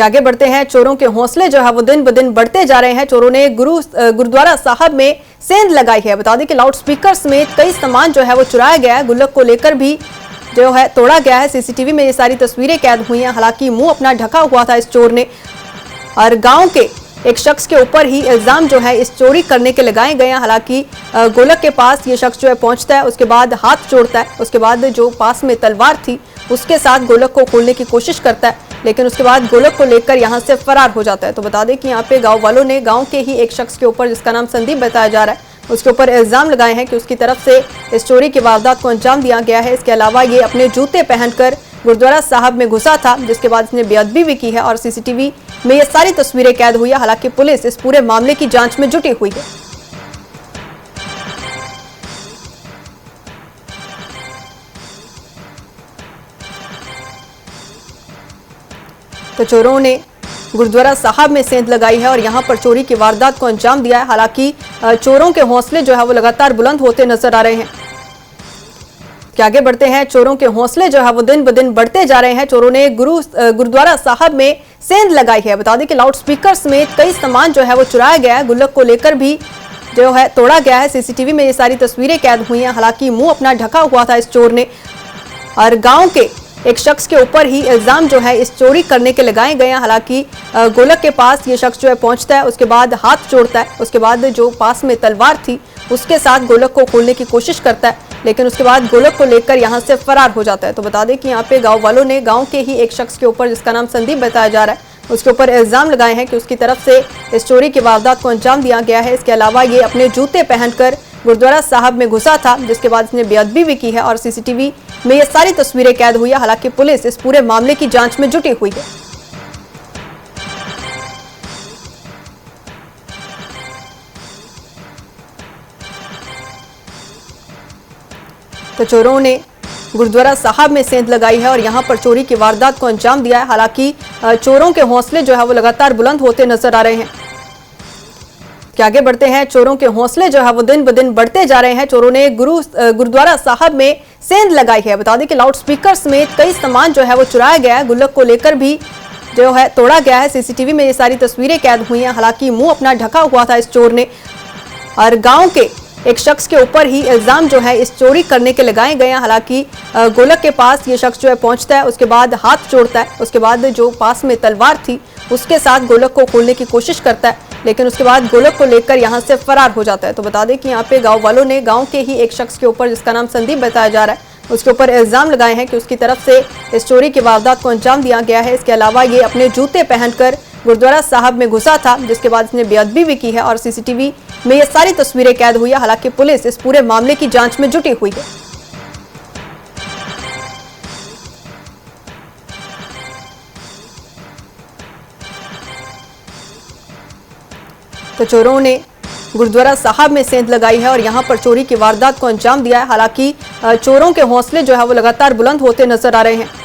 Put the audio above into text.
कि आगे बढ़ते हैं। चोरों के हौसले जो है वो दिन ब दिन बढ़ते जा रहे हैं। चोरों ने गुरुद्वारा साहब में सेंध लगाई है। बता दें कि लाउड स्पीकर समेत कई सामान जो है वो चुराया गया है। गुल्लक को लेकर भी जो है तोड़ा गया है। सीसीटीवी में ये सारी तस्वीरें कैद हुई हैं। हालांकि मुंह अपना ढका हुआ था इस चोर ने और गांव के एक शख्स के ऊपर ही इल्जाम जो है इस चोरी करने के लगाए गए हैं। हालांकि गोलक के पास ये शख्स जो है पहुंचता है, उसके बाद हाथ जोड़ता है, उसके बाद जो पास में तलवार थी उसके साथ गोलक को खोलने की कोशिश करता है, लेकिन उसके बाद गोलक को लेकर यहां से फरार हो जाता है। तो बता दें कि यहाँ पे गांव वालों ने गांव के ही एक शख्स के ऊपर, जिसका नाम संदीप बताया जा रहा है, उसके ऊपर इल्जाम लगाए हैं कि उसकी तरफ से इस चोरी की वारदात को अंजाम दिया गया है। इसके अलावा ये अपने जूते पहनकर गुरुद्वारा साहब में घुसा था, जिसके बाद इसने बेअदबी भी की है और सीसीटीवी में ये सारी तस्वीरें कैद हुई है। हालांकि पुलिस इस पूरे मामले की जांच में जुटी हुई है। तो चोरों ने गुरुद्वारा साहब में सेंध लगाई है और यहां पर चोरी की वारदात को अंजाम दिया है। हालांकि चोरों के हौसले जो है वो लगातार बुलंद होते नजर आ रहे हैं। कि आगे बढ़ते हैं। चोरों के हौसले जो है वो दिन ब दिन बढ़ते जा रहे हैं। चोरों ने गुरुद्वारा साहब में सेंध लगाई है। बता दें कि लाउड स्पीकर समेत कई सामान जो है वो चुराया गया है। गुल्लक को लेकर भी जो है तोड़ा गया है। सीसीटीवी में ये सारी तस्वीरें कैद हुई हैं। हालांकि मुंह अपना ढका हुआ था इस चोर ने और गांव के एक शख्स के ऊपर ही इल्जाम जो है इस चोरी करने के लगाए गए हैं। हालांकि गोलक के पास ये शख्स जो है पहुंचता है, उसके बाद हाथ जोड़ता है, उसके बाद जो पास में तलवार थी उसके साथ गोलक को खोलने की कोशिश करता है, लेकिन उसके बाद गोलक को लेकर यहां से फरार हो जाता है। तो बता दें कि यहाँ पे गांव वालों ने गांव के ही एक शख्स के ऊपर, जिसका नाम संदीप बताया जा रहा है, उसके ऊपर इल्जाम लगाए हैं कि उसकी तरफ से इस चोरी की वारदात को अंजाम दिया गया है। इसके अलावा ये अपने जूते पहनकर गुरुद्वारा साहब में घुसा था, जिसके बाद इसने बेअदबी भी की है और सीसीटीवी में ये सारी तस्वीरें कैद हुई है। हालांकि पुलिस इस पूरे मामले की जांच में जुटी हुई है। तो चोरों ने गुरुद्वारा साहब में सेंध लगाई है और यहां पर चोरी की वारदात को अंजाम दिया है। हालांकि चोरों के हौसले जो है वो लगातार बुलंद होते नजर आ रहे हैं। कि आगे बढ़ते हैं। चोरों के हौसले जो है वो दिन ब दिन बढ़ते जा रहे हैं। चोरों ने गुरुद्वारा साहब में सेंध लगाई है। बता दें कि लाउड स्पीकर समेत कई सामान जो है वो चुराया गया है। गुल्लक को लेकर भी जो है तोड़ा गया है। सीसीटीवी में ये सारी तस्वीरें कैद हुई हैं। हालांकि मुंह अपना ढका हुआ था इस चोर ने और गांव के एक शख्स के ऊपर ही इल्जाम जो है इस चोरी करने के लगाए गए हैं। हालांकि गोलक के पास ये शख्स जो है पहुंचता है, उसके बाद हाथ जोड़ता है, उसके बाद जो पास में तलवार थी उसके साथ गोलक को खोलने की कोशिश करता है, लेकिन उसके बाद गोलक को लेकर यहां से फरार हो जाता है। तो बता दें कि यहाँ पे गांव वालों ने गांव के ही एक शख्स के ऊपर, जिसका नाम संदीप बताया जा रहा है, उसके ऊपर इल्जाम लगाए हैं कि उसकी तरफ से इस चोरी की वारदात को अंजाम दिया गया है। इसके अलावा ये अपने जूते पहनकर गुरुद्वारा साहब में घुसा था, जिसके बाद इसने बेअदबी भी की है और सीसीटीवी में ये सारी तस्वीरें कैद हुई है। हालांकि पुलिस इस पूरे मामले की जांच में जुटी हुई है। तो चोरों ने गुरुद्वारा साहब में सेंध लगाई है और यहां पर चोरी की वारदात को अंजाम दिया है। हालांकि चोरों के हौसले जो है वो लगातार बुलंद होते नजर आ रहे हैं।